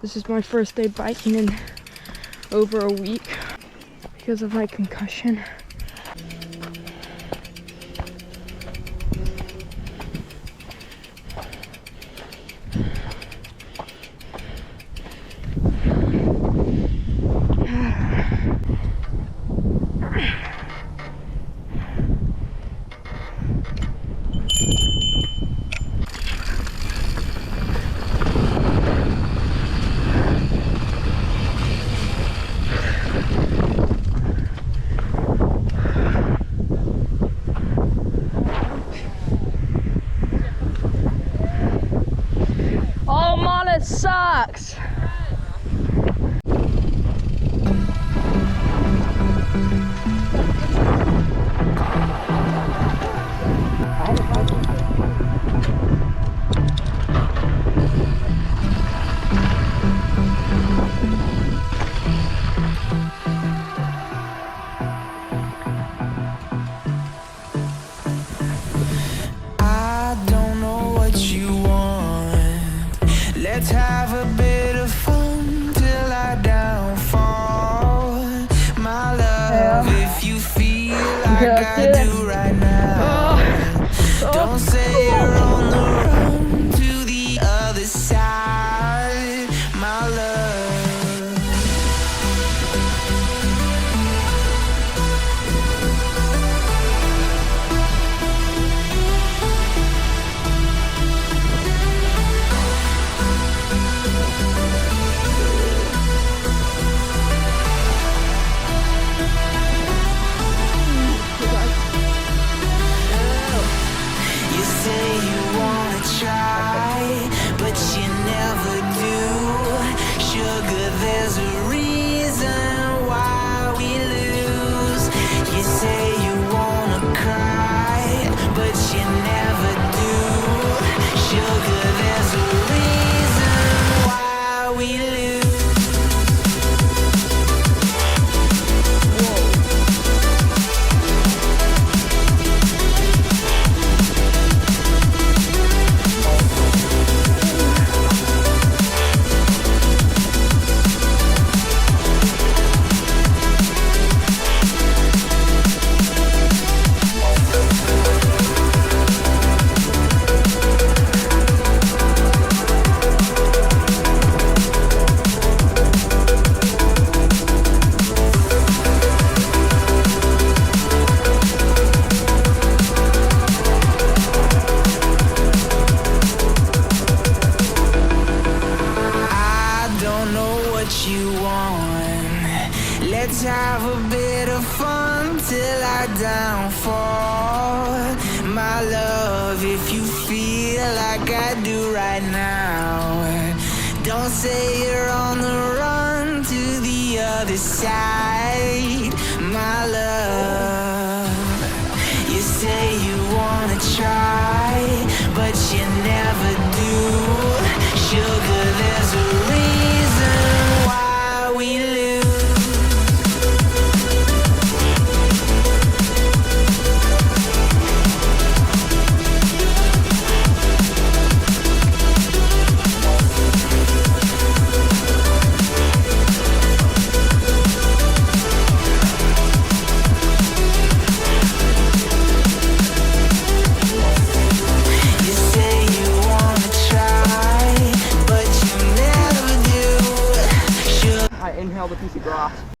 This is my first day biking in over a week because of my concussion. Oh man, it sucks! Let's have a bit of fun till I downfall. My love, if you feel like I do right now, don't say you're on the run to the other side. My love. But you never do. Sugar, there's a reason why we lose. You say you wanna cry, but you never do. Sugar, there's a reason why we lose. You want. Let's have a bit of fun till I downfall. My love, if you feel like I do right now, don't say you're on the run to the other side. My love, you say you wanna try, but you never do. Sugar, there's a reason why we lose. You say you wanna try, but you never do. I inhaled a piece of grass.